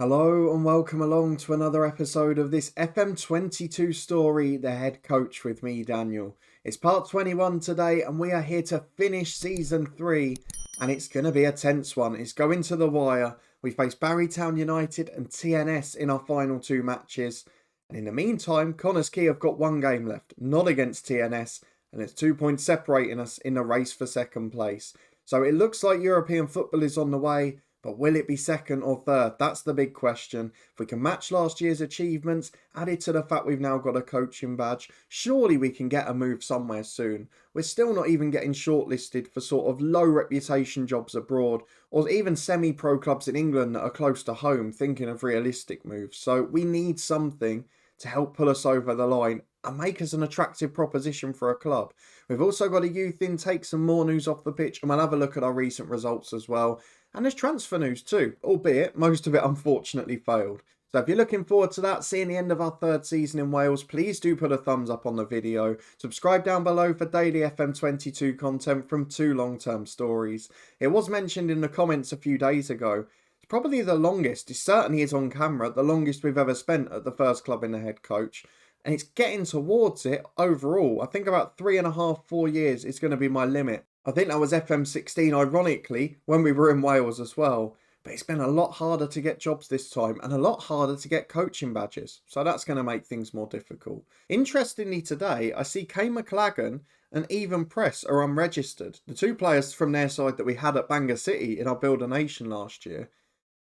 Hello and welcome along to another episode of this FM22 story, The Head Coach with me, Daniel. It's part 21 today and we are here to finish season 3 and it's going to be a tense one. It's going to the wire. We face Barrytown United and TNS in our final 2 matches. And in the meantime, Connors Key have got 1 game left, not against TNS, and it's 2 points separating us in the race for second place. So it looks like European football is on the way. But will it be second or third? That's the big question. If we can match last year's achievements, added to the fact we've now got a coaching badge, surely we can get a move somewhere soon. We're still not even getting shortlisted for sort of low reputation jobs abroad, or even semi-pro clubs in England that are close to home thinking of realistic moves. So we need something to help pull us over the line and make us an attractive proposition for a club. We've also got a youth intake, some more news off the pitch, and we'll have a look at our recent results as well. And there's transfer news too, albeit most of it unfortunately failed. So if you're looking forward to that, seeing the end of our 3rd season in Wales, please do put a thumbs up on the video. Subscribe down below for daily FM22 content from 2 long-term stories. It was mentioned in the comments a few days ago. It's probably the longest, it certainly is on camera, the longest we've ever spent at the first club in the head coach. And it's getting towards it overall. I think about 3.5, 4 years is going to be my limit. I think that was FM16, ironically, when we were in Wales as well. But it's been a lot harder to get jobs this time and a lot harder to get coaching badges. So that's going to make things more difficult. Interestingly today, I see Kay McLagan and Even Press are unregistered. The 2 players from their side that we had at Bangor City in our Build a Nation last year.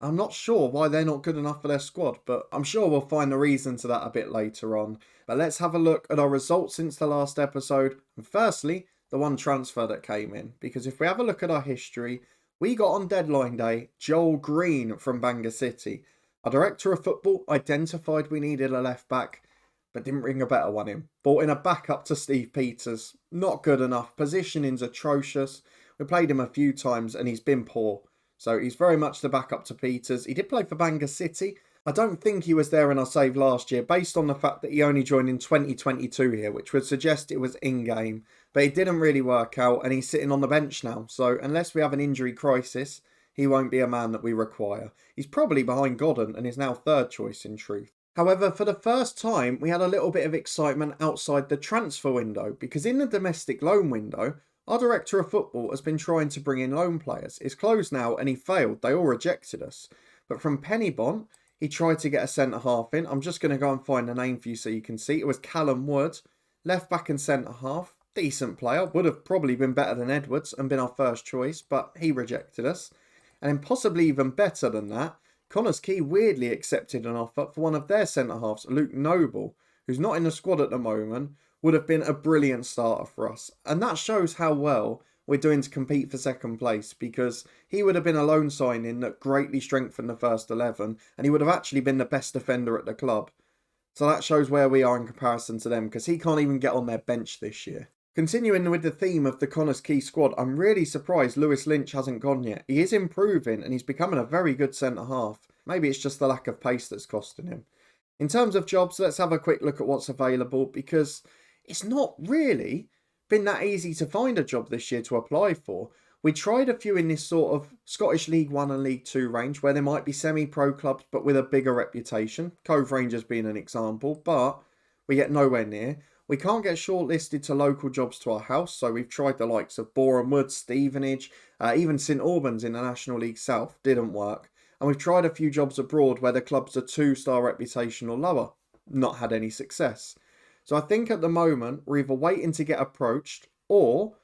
I'm not sure why they're not good enough for their squad, but I'm sure we'll find the reason to that a bit later on. But let's have a look at our results since the last episode. And firstly, the 1 transfer that came in. Because if we have a look at our history, we got on deadline day Joel Green from Bangor City. Our director of football identified we needed a left back, but didn't bring a better one in. Brought in a backup to Steve Peters. Not good enough. Positioning's atrocious. We played him a few times and he's been poor. So he's very much the backup to Peters. He did play for Bangor City. I don't think he was there in our save last year, based on the fact that he only joined in 2022 here, which would suggest it was in-game. But it didn't really work out, and he's sitting on the bench now. So unless we have an injury crisis, he won't be a man that we require. He's probably behind Godden and is now 3rd choice in truth. However, for the first time, we had a little bit of excitement outside the transfer window, because in the domestic loan window, our director of football has been trying to bring in loan players. It's closed now and he failed. They all rejected us. But from Pennybont, he tried to get a centre-half in. I'm just going to go and find the name for you so you can see. It was Callum Wood, left back and centre-half. Decent player. Would have probably been better than Edwards and been our first choice, but he rejected us. And then possibly even better than that, Connors Key weirdly accepted an offer for one of their centre-halves, Luke Noble, who's not in the squad at the moment, would have been a brilliant starter for us. And that shows how well we're doing to compete for second place, because he would have been a loan signing that greatly strengthened the first 11 and he would have actually been the best defender at the club. So that shows where we are in comparison to them, because he can't even get on their bench this year. Continuing with the theme of the Connors Key squad, I'm really surprised Lewis Lynch hasn't gone yet. He is improving and he's becoming a very good centre-half. Maybe it's just the lack of pace that's costing him. In terms of jobs, let's have a quick look at what's available, because it's not really been that easy to find a job this year to apply for. We tried a few in this sort of Scottish League 1 and League 2 range where there might be semi-pro clubs but with a bigger reputation. Cove Rangers being an example, but we get nowhere near. We can't get shortlisted to local jobs to our house, so we've tried the likes of Boreham Wood, Stevenage, even St Albans in the National League South. Didn't work. And we've tried a few jobs abroad where the clubs are 2-star reputation or lower. Not had any success. So I think at the moment, we're either waiting to get approached or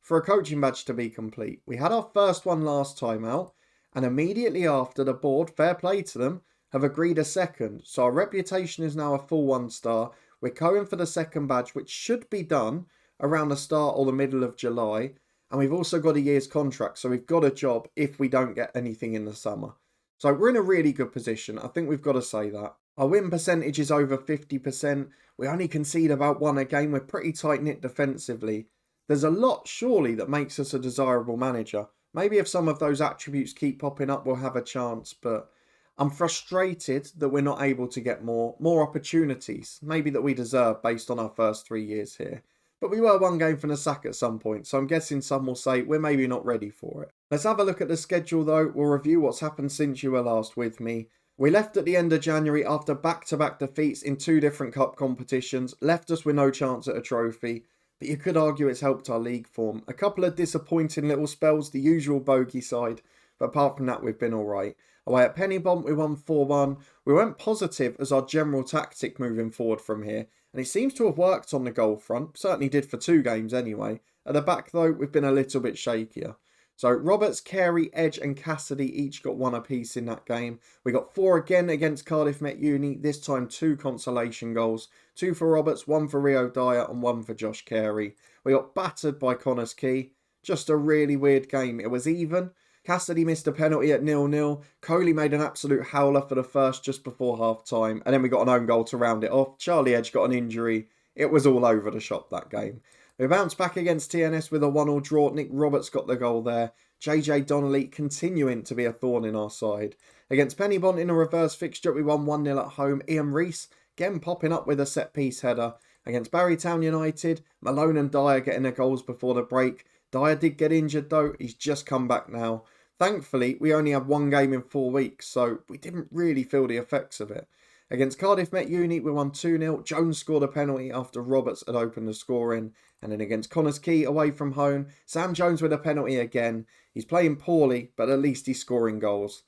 for a coaching badge to be complete. We had our first one last time out, and immediately after, the board, fair play to them, have agreed a second. So our reputation is now a full 1-star. We're going for the second badge, which should be done around the start or the middle of July. And we've also got a year's contract, so we've got a job if we don't get anything in the summer. So we're in a really good position. I think we've got to say that. Our win percentage is over 50%. We only concede about 1 a game. We're pretty tight-knit defensively. There's a lot, surely, that makes us a desirable manager. Maybe if some of those attributes keep popping up, we'll have a chance. But I'm frustrated that we're not able to get more opportunities. Maybe that we deserve based on our first 3 years here. But we were 1 game from the sack at some point, so I'm guessing some will say we're maybe not ready for it. Let's have a look at the schedule though. We'll review what's happened since you were last with me. We left at the end of January after back-to-back defeats in 2 different cup competitions, left us with no chance at a trophy, but you could argue it's helped our league form. A couple of disappointing little spells, the usual bogey side, but apart from that we've been alright. Away at Pennybont we won 4-1. We went positive as our general tactic moving forward from here, and it seems to have worked on the goal front, certainly did for 2 games anyway. At the back though, we've been a little bit shakier. So Roberts, Carey, Edge and Cassidy each got 1 apiece in that game. We got 4 again against Cardiff Met Uni, this time 2 consolation goals. 2 for Roberts, 1 for Rio Dyer and 1 for Josh Carey. We got battered by Connors Key. Just a really weird game. It was even. Cassidy missed a penalty at 0-0. Coley made an absolute howler for the first just before half-time. And then we got an own goal to round it off. Charlie Edge got an injury. It was all over the shop that game. We bounced back against TNS with a 1-1 draw. Nick Roberts got the goal there. JJ Donnelly continuing to be a thorn in our side. Against Pennybont in a reverse fixture, we won 1-0 at home. Ian Rees again popping up with a set-piece header. Against Barrytown United, Malone and Dyer getting their goals before the break. Dyer did get injured though. He's just come back now. Thankfully, we only had 1 game in 4 weeks, so we didn't really feel the effects of it. Against Cardiff Met Uni, we won 2-0. Jones scored a penalty after Roberts had opened the scoring. And then against Connors Key, away from home, Sam Jones with a penalty again. He's playing poorly, but at least he's scoring goals.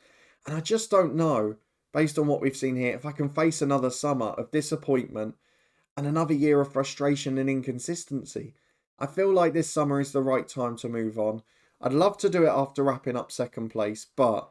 And I just don't know, based on what we've seen here, if I can face another summer of disappointment and another year of frustration and inconsistency. I feel like this summer is the right time to move on. I'd love to do it after wrapping up 2nd place, but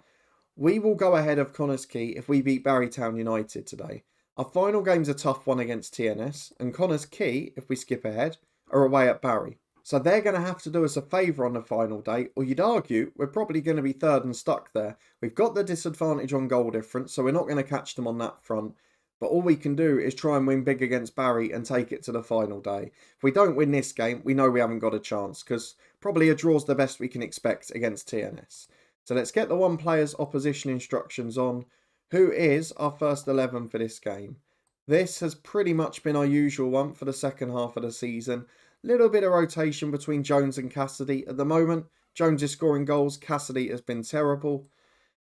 we will go ahead of Connors Key if we beat Barrytown United today. Our final game's a tough one against TNS, and Connors Key, if we skip ahead, are away at Barry. So they're going to have to do us a favour on the final day, or you'd argue we're probably going to be 3rd and stuck there. We've got the disadvantage on goal difference, so we're not going to catch them on that front. But all we can do is try and win big against Barry and take it to the final day. If we don't win this game, we know we haven't got a chance, because probably a draw's the best we can expect against TNS. So let's get the 1 player's opposition instructions on. Who is our first 11 for this game? This has pretty much been our usual one for the second half of the season. Little bit of rotation between Jones and Cassidy. At the moment, Jones is scoring goals. Cassidy has been terrible.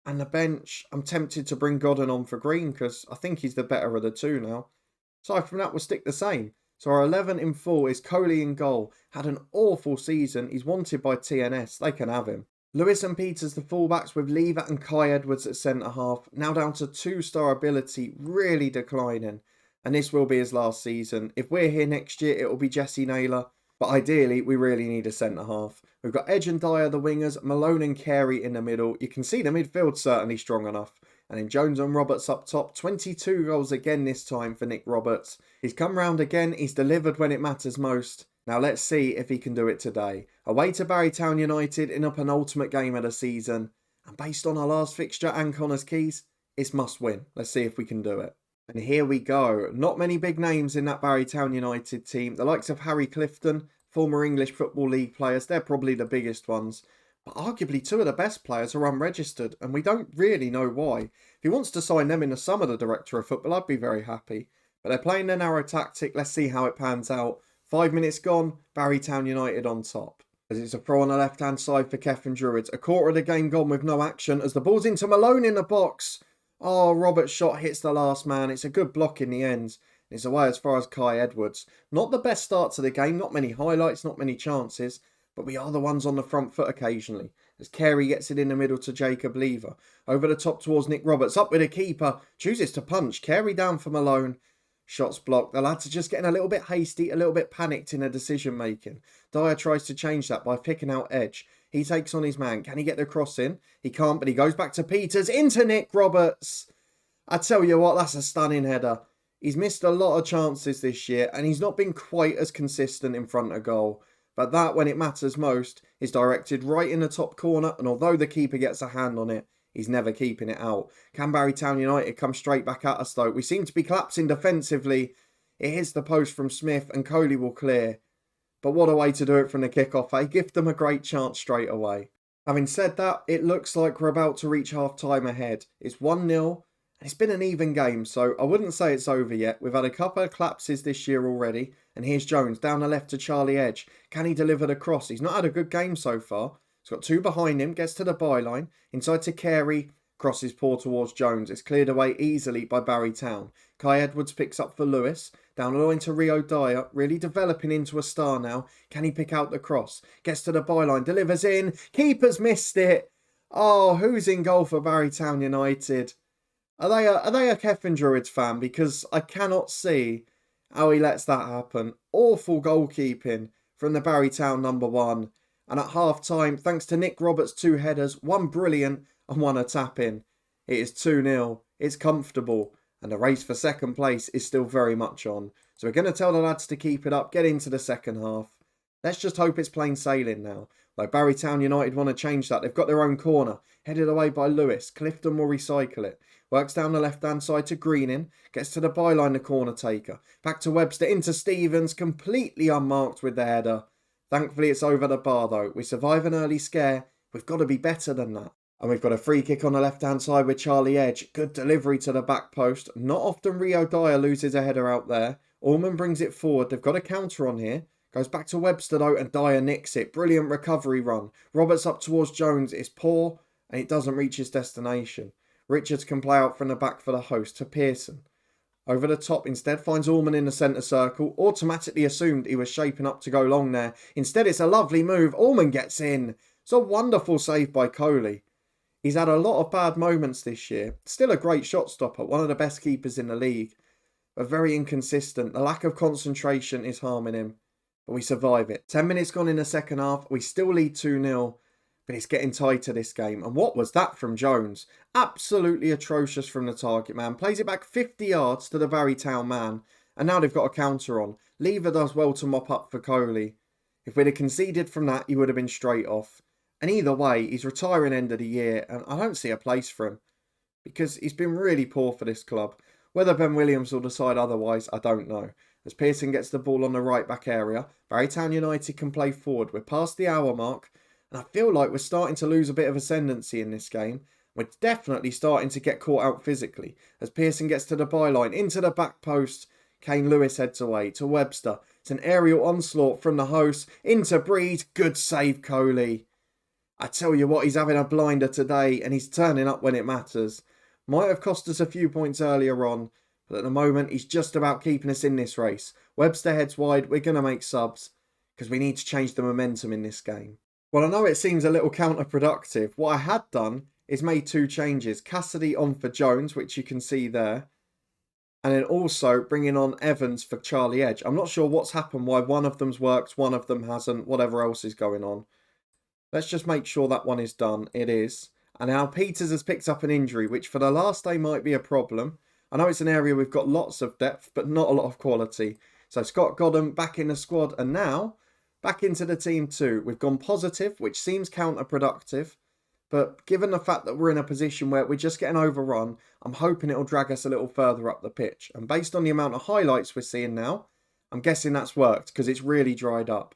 And the bench, I'm tempted to bring Godden on for Green because I think he's the better of the 2 now. Aside from that, we'll stick the same. So our 11 in full is Coley in goal. Had an awful season. He's wanted by TNS. They can have him. Lewis and Peters the fullbacks with Lever and Kai Edwards at centre-half. Now down to 2-star ability, really declining. And this will be his last season. If we're here next year, it will be Jesse Naylor. But ideally, we really need a centre-half. We've got Edge and Dyer, the wingers, Malone and Carey in the middle. You can see the midfield's certainly strong enough. And then Jones and Roberts up top. 22 goals again this time for Nick Roberts. He's come round again. He's delivered when it matters most. Now let's see if he can do it today. Away to Barrytown United in a penultimate game of the season. And based on our last fixture and Connors Keys, it's must win. Let's see if we can do it. And here we go. Not many big names in that Barrytown United team. The likes of Harry Clifton, former English Football League players, they're probably the biggest ones. But arguably 2 of the best players are unregistered, and we don't really know why. If he wants to sign them in the summer, the director of football, I'd be very happy. But they're playing their narrow tactic. Let's see how it pans out. 5 minutes gone, Barrytown United on top. As it's a throw on the left-hand side for Cefn Druids. A quarter of the game gone with no action as the ball's into Malone in the box. Oh, Robert's shot hits the last man. It's a good block in the end. It's away as far as Kai Edwards. Not the best start to the game. Not many highlights, not many chances. But we are the ones on the front foot occasionally. As Carey gets it in the middle to Jacob Lever. Over the top towards Nick Roberts. Up with a keeper. Chooses to punch. Carey down for Malone. Shots blocked. The lads are just getting a little bit hasty, a little bit panicked in their decision making. Dyer tries to change that by picking out Edge. He takes on his man. Can he get the cross in? He can't, but he goes back to Peters. Into Nick Roberts. I tell you what, that's a stunning header. He's missed a lot of chances this year and he's not been quite as consistent in front of goal. But that, when it matters most, is directed right in the top corner, and although the keeper gets a hand on it, he's never keeping it out. Can Barrytown United come straight back at us though? We seem to be collapsing defensively. It hits the post from Smith and Coley will clear. But what a way to do it from the kickoff, eh? Give them a great chance straight away. Having said that, it looks like we're about to reach half-time ahead. It's 1-0. It's been an even game, so I wouldn't say it's over yet. We've had a couple of collapses this year already. And here's Jones, down the left to Charlie Edge. Can he deliver the cross? He's not had a good game so far. He's got 2 behind him, gets to the byline. Inside to Carey. Cross is poor towards Jones. It's cleared away easily by Barry Town. Kai Edwards picks up for Lewis. Down the line to Rio Dyer. Really developing into a star now. Can he pick out the cross? Gets to the byline. Delivers in. Keeper's missed it. Oh, who's in goal for Barry Town United? Are they a Cefn Druids fan? Because I cannot see how he lets that happen. Awful goalkeeping from the Barry Town number 1. And at half-time, thanks to Nick Roberts' 2 headers, 1 brilliant and 1 a tap-in, it is 2-0. It's comfortable. And the race for second place is still very much on. So we're going to tell the lads to keep it up, get into the second half. Let's just hope it's plain sailing now. Like Barry Town United want to change that. They've got their own corner. Headed away by Lewis. Clifton will recycle it. Works down the left-hand side to Greening. Gets to the byline, the corner taker. Back to Webster, into Stevens. Completely unmarked with the header. Thankfully, it's over the bar, though. We survive an early scare. We've got to be better than that. And we've got a free kick on the left-hand side with Charlie Edge. Good delivery to the back post. Not often Rio Dyer loses a header out there. Allman brings it forward. They've got a counter on here. Goes back to Webster, though, and Dyer nicks it. Brilliant recovery run. Roberts up towards Jones. It's poor, and it doesn't reach its destination. Richards can play out from the back for the host to Pearson. Over the top, instead finds Allman in the centre circle. Automatically assumed he was shaping up to go long there. Instead, it's a lovely move. Allman gets in. It's a wonderful save by Coley. He's had a lot of bad moments this year. Still a great shot stopper, one of the best keepers in the league. But very inconsistent. The lack of concentration is harming him. But we survive it. 10 minutes gone in the second half. We still lead 2-0. But it's getting tighter this game. And what was that from Jones? Absolutely atrocious from the target man. Plays it back 50 yards to the Barry Town man. And now they've got a counter on. Lever does well to mop up for Coley. If we'd have conceded from that, he would have been straight off. And either way, he's retiring end of the year. And I don't see a place for him. Because he's been really poor for this club. Whether Ben Williams will decide otherwise, I don't know. As Pearson gets the ball on the right back area, Barry Town United can play forward. We're past the hour mark. And I feel like we're starting to lose a bit of ascendancy in this game. We're definitely starting to get caught out physically. As Pearson gets to the byline, into the back post, Kane Lewis heads away to Webster. It's an aerial onslaught from the host, into Breed. Good save, Coley. I tell you what, he's having a blinder today, and he's turning up when it matters. Might have cost us a few points earlier on, but at the moment, he's just about keeping us in this race. Webster heads wide. We're going to make subs, because we need to change the momentum in this game. Well, I know it seems a little counterproductive. What I had done is made 2 changes. Cassidy on for Jones, which you can see there. And then also bringing on Evans for Charlie Edge. I'm not sure what's happened, why one of them's worked, one of them hasn't, whatever else is going on. Let's just make sure that one is done. It is. And now Peters has picked up an injury, which for the last day might be a problem. I know it's an area we've got lots of depth, but not a lot of quality. So Scott Godham back in the squad. And now back into the team too. We've gone positive, which seems counterproductive. But given the fact that we're in a position where we're just getting overrun, I'm hoping it'll drag us a little further up the pitch. And based on the amount of highlights we're seeing now, I'm guessing that's worked because it's really dried up.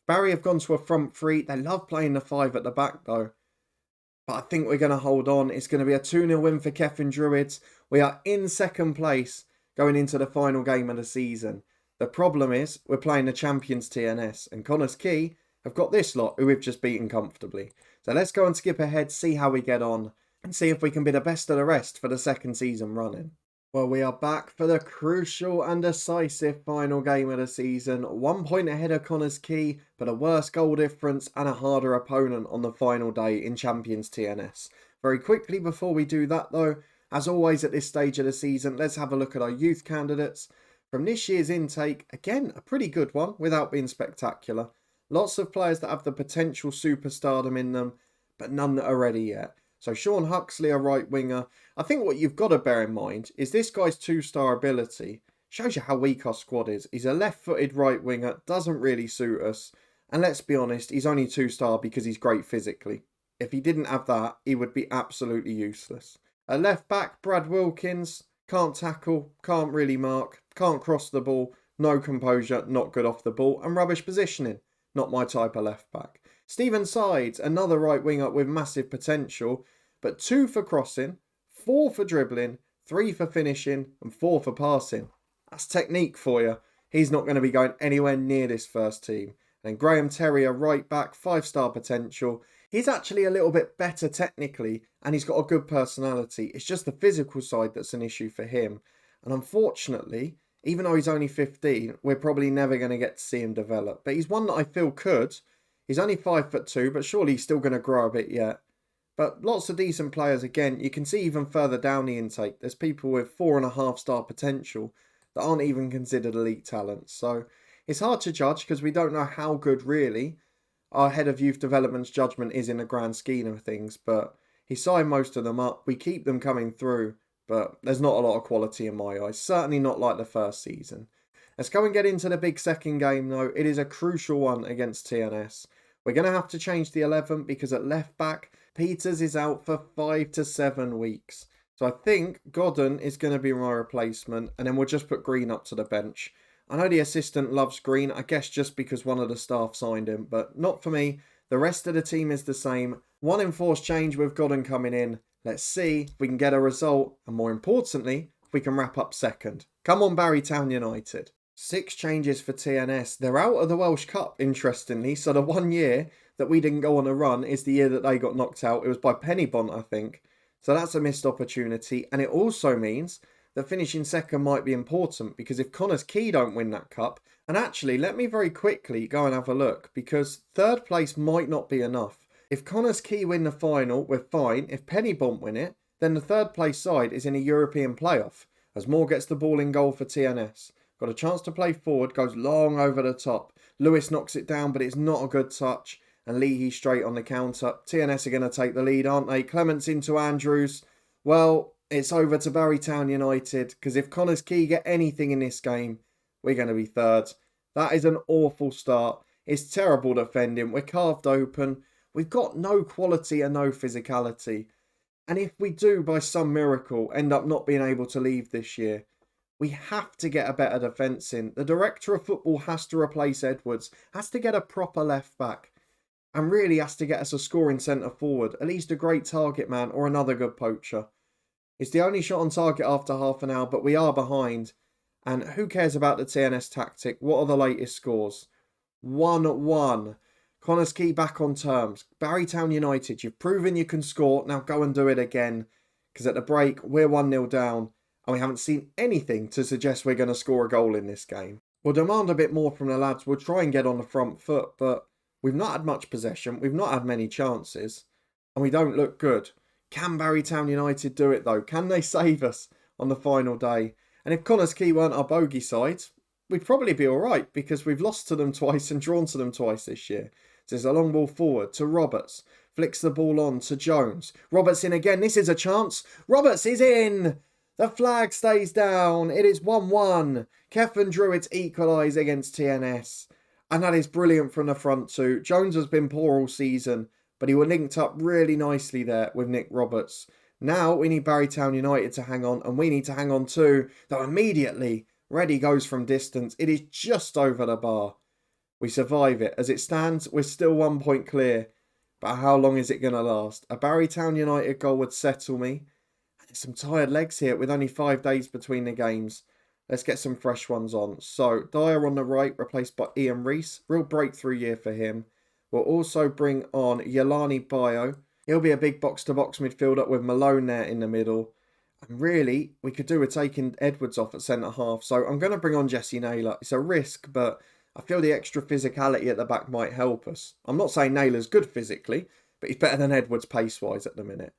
Barry have gone to a front 3. They love playing the 5 at the back though. But I think we're going to hold on. It's going to be a 2-0 win for Cefn Druids. We are in second place going into the final game of the season. The problem is we're playing the champions TNS, and Connors Key have got this lot who we've just beaten comfortably. So let's go and skip ahead, see how we get on, and see if we can be the best of the rest for the second season running. Well, we are back for the crucial and decisive final game of the season. 1 point ahead of Connors Key, but a worse goal difference and a harder opponent on the final day in Champions TNS. Very quickly before we do that though, as always at this stage of the season, let's have a look at our youth candidates. From this year's intake, again, a pretty good one without being spectacular. Lots of players that have the potential superstardom in them, but none that are ready yet. So Sean Huxley, a right winger. I think what you've got to bear in mind is this guy's 2-star ability shows you how weak our squad is. He's a left-footed right winger, doesn't really suit us. And let's be honest, he's only 2-star because he's great physically. If he didn't have that, he would be absolutely useless. At left back, Brad Wilkins, can't tackle, can't really mark, can't cross the ball, no composure, not good off the ball, and rubbish positioning. Not my type of left back. Stephen Sides, another right winger with massive potential, but 2 for crossing, 4 for dribbling, 3 for finishing, and 4 for passing. That's technique for you. He's not going to be going anywhere near this first team. And Graham Terry, a right back, 5-star potential. He's actually a little bit better technically, and he's got a good personality. It's just the physical side that's an issue for him. And unfortunately, even though he's only 15, we're probably never going to get to see him develop. But he's one that I feel could. He's only 5'2", but surely he's still going to grow a bit yet. But lots of decent players, again, you can see even further down the intake, there's people with 4.5-star potential that aren't even considered elite talents. So it's hard to judge because we don't know how good really our head of youth development's judgment is in the grand scheme of things. But he signed most of them up. We keep them coming through, but there's not a lot of quality in my eyes. Certainly not like the first season. Let's go and get into the big second game though. It is a crucial one against TNS. We're going to have to change the 11 because at left back, Peters is out for 5 to 7 weeks. So I think Godden is going to be my replacement, and then we'll just put Green up to the bench. I know the assistant loves Green, I guess just because one of the staff signed him, but not for me. The rest of the team is the same. One enforced change with Godden coming in. Let's see if we can get a result, and more importantly, if we can wrap up second. Come on, Barrytown United. 6 changes for TNS. They're out of the Welsh Cup, interestingly, so the 1 year that we didn't go on a run is the year that they got knocked out. It was by Pennybont, I think. So that's a missed opportunity. And it also means that finishing second might be important, because if Connors Key don't win that cup, and actually let me very quickly go and have a look, because third place might not be enough. If Connors Key win the final, we're fine. If Pennybont win it, then the third place side is in a European playoff, as Moore gets the ball in goal for TNS. Got a chance to play forward, goes long over the top. Lewis knocks it down, but it's not a good touch. And Leahy straight on the counter. TNS are going to take the lead, aren't they? Clements into Andrews. Well, it's over to Barrytown United, because if Connors Key get anything in this game, we're going to be third. That is an awful start. It's terrible defending. We're carved open. We've got no quality and no physicality. And if we do, by some miracle, end up not being able to leave this year, we have to get a better defence in. The director of football has to replace Edwards, has to get a proper left back, and really has to get us a scoring centre forward, at least a great target man or another good poacher. It's the only shot on target after half an hour, but we are behind. And who cares about the TNS tactic? What are the latest scores? 1-1. Connors Key back on terms. Barrytown United, you've proven you can score. Now go and do it again. Because at the break, we're 1-0 down. And we haven't seen anything to suggest we're going to score a goal in this game. We'll demand a bit more from the lads. We'll try and get on the front foot. But we've not had much possession. We've not had many chances. And we don't look good. Can Barrytown United do it though? Can they save us on the final day? And if Connors Key weren't our bogey side, we'd probably be alright, because we've lost to them twice and drawn to them twice this year. So there's a long ball forward to Roberts. Flicks the ball on to Jones. Roberts in again. This is a chance. Roberts is in. The flag stays down. It is 1-1. Cefn Druids equalise against TNS. And that is brilliant from the front too. Jones has been poor all season, but he was linked up really nicely there with Nick Roberts. Now we need Barrytown United to hang on, and we need to hang on too. Though immediately, Reddy goes from distance. It is just over the bar. We survive it. As it stands, we're still 1 point clear. But how long is it going to last? A Barrytown United goal would settle me. And some tired legs here with only 5 days between the games. Let's get some fresh ones on. So, Dyer on the right, replaced by Ian Reese. Real breakthrough year for him. We'll also bring on Yelani Bio. He'll be a big box-to-box midfielder with Malone there in the middle. And really, we could do with taking Edwards off at centre-half. So I'm going to bring on Jesse Naylor. It's a risk, but I feel the extra physicality at the back might help us. I'm not saying Naylor's good physically, but he's better than Edwards pace-wise at the minute.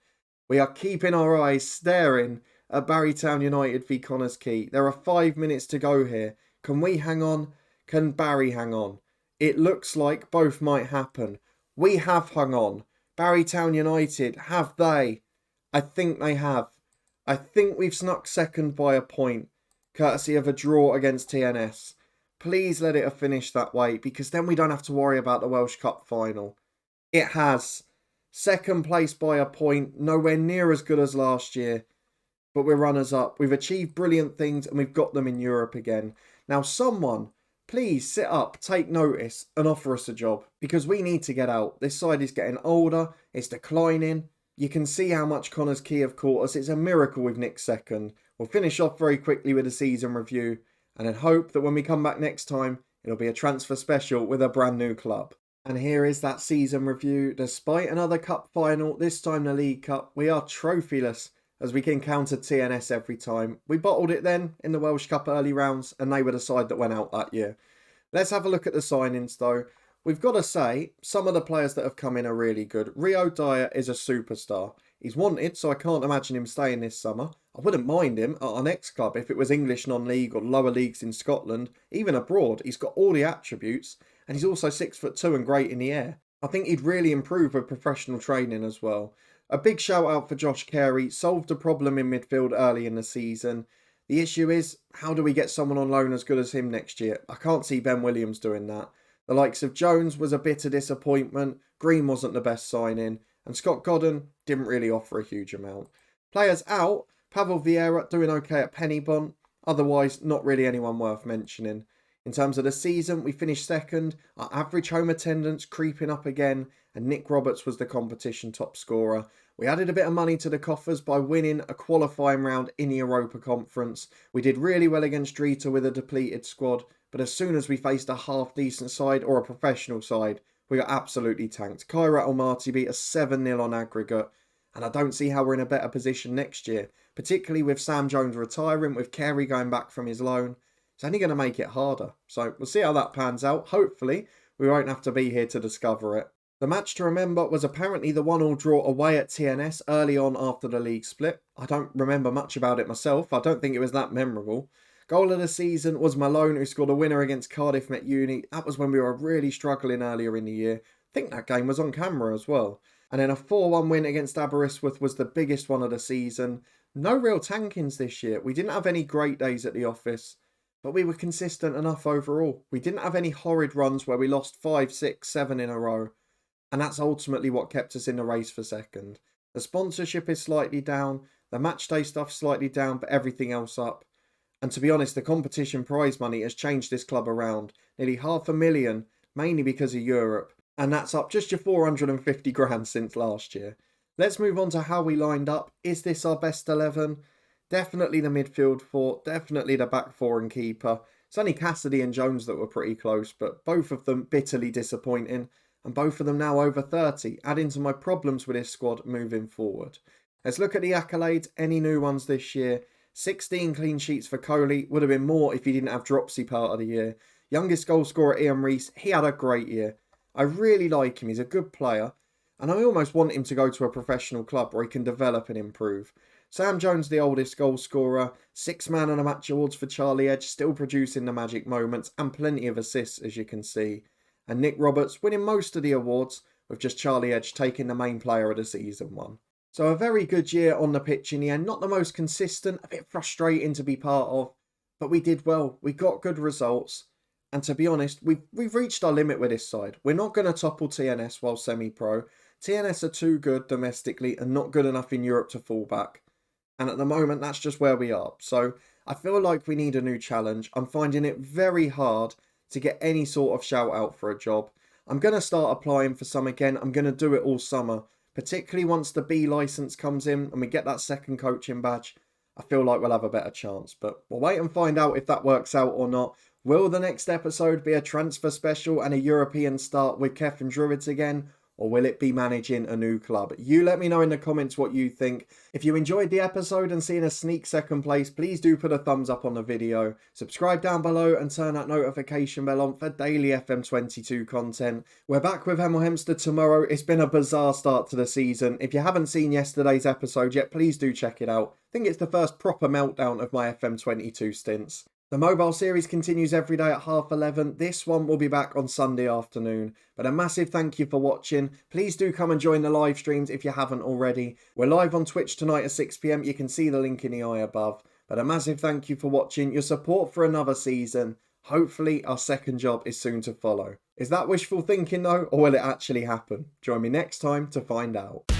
We are keeping our eyes staring at Barrytown United v Connors Key. There are 5 minutes to go here. Can we hang on? Can Barry hang on? It looks like both might happen. We have hung on. Barrytown United, have they? I think they have. I think we've snuck second by a point, courtesy of a draw against TNS. Please let it have finished that way, because then we don't have to worry about the Welsh Cup final. It has. Second place by a point, nowhere near as good as last year. But we're runners up. We've achieved brilliant things and we've got them in Europe again. Now someone, please sit up, take notice and offer us a job, because we need to get out. This side is getting older, it's declining. You can see how much Connors Key have caught us. It's a miracle we've nicked second. We'll finish off very quickly with a season review and then hope that when we come back next time, it'll be a transfer special with a brand new club. And here is that season review. Despite another cup final, this time the League Cup, we are trophyless as we encounter TNS every time. We bottled it then in the Welsh Cup early rounds and they were the side that went out that year. Let's have a look at the signings though. We've got to say, some of the players that have come in are really good. Rio Dyer is a superstar. He's wanted, so I can't imagine him staying this summer. I wouldn't mind him at our next club if it was English non-league or lower leagues in Scotland, even abroad. He's got all the attributes and he's also 6'2" and great in the air. I think he'd really improve with professional training as well. A big shout out for Josh Carey, solved a problem in midfield early in the season. The issue is, how do we get someone on loan as good as him next year? I can't see Ben Williams doing that. The likes of Jones was a bitter disappointment, Green wasn't the best signing, and Scott Godden didn't really offer a huge amount. Players out, Pavel Vieira doing okay at Pennybont, otherwise not really anyone worth mentioning. In terms of the season, we finished second, our average home attendance creeping up again, and Nick Roberts was the competition top scorer. We added a bit of money to the coffers by winning a qualifying round in the Europa Conference. We did really well against Drita with a depleted squad, but as soon as we faced a half-decent side or a professional side, we got absolutely tanked. Kairat Almaty beat us 7-0 on aggregate, and I don't see how we're in a better position next year, particularly with Sam Jones retiring, with Carey going back from his loan. It's only going to make it harder, so we'll see how that pans out. Hopefully, we won't have to be here to discover it. The match to remember was apparently the 1-1 draw away at TNS early on after the league split. I don't remember much about it myself. I don't think it was that memorable. Goal of the season was Malone, who scored a winner against Cardiff Met Uni. That was when we were really struggling earlier in the year. I think that game was on camera as well. And then a 4-1 win against Aberystwyth was the biggest one of the season. No real tankings this year. We didn't have any great days at the office, but we were consistent enough overall. We didn't have any horrid runs where we lost 5, 6, 7 in a row. And that's ultimately what kept us in the race for second. The sponsorship is slightly down. The match day stuff slightly down, but everything else up. And to be honest, the competition prize money has changed this club around. Nearly $500,000, mainly because of Europe. And that's up just your 450 grand since last year. Let's move on to how we lined up. Is this our best 11? Definitely the midfield four, definitely the back four and keeper. It's only Cassidy and Jones that were pretty close, but both of them bitterly disappointing. And both of them now over 30, adding to my problems with this squad moving forward. Let's look at the accolades, any new ones this year. 16 clean sheets for Coley, would have been more if he didn't have Dropsy part of the year. Youngest goal scorer Ian Rees, he had a great year. I really like him, he's a good player, and I almost want him to go to a professional club where he can develop and improve. Sam Jones, the oldest goal scorer, 6 man on a match awards for Charlie Edge, still producing the magic moments and plenty of assists as you can see. And Nick Roberts winning most of the awards, with just Charlie Edge taking the main player of the season one. So a very good year on the pitch in the end. Not the most consistent, a bit frustrating to be part of, but we did well. We got good results. And to be honest, we've reached our limit with this side. We're not going to topple TNS while semi-pro. TNS are too good domestically and not good enough in Europe to fall back. And at the moment, that's just where we are. So I feel like we need a new challenge. I'm finding it very hard to get any sort of shout out for a job. I'm going to start applying for some again. I'm going to do it all summer, particularly once the B licence comes in and we get that second coaching badge. I feel like we'll have a better chance, but we'll wait and find out if that works out or not. Will the next episode be a transfer special and a European start with Cefn Druids again? Or will it be managing a new club? You let me know in the comments what you think. If you enjoyed the episode and seeing a sneak second place, please do put a thumbs up on the video. Subscribe down below and turn that notification bell on for daily FM22 content. We're back with Hemel Hempstead tomorrow. It's been a bizarre start to the season. If you haven't seen yesterday's episode yet, please do check it out. I think it's the first proper meltdown of my FM22 stints. The mobile series continues every day at 11:30. This one will be back on Sunday afternoon. But a massive thank you for watching. Please do come and join the live streams if you haven't already. We're live on Twitch tonight at 6 PM. You can see the link in the eye above. But a massive thank you for watching. Your support for another season. Hopefully our second job is soon to follow. Is that wishful thinking though, or will it actually happen? Join me next time to find out.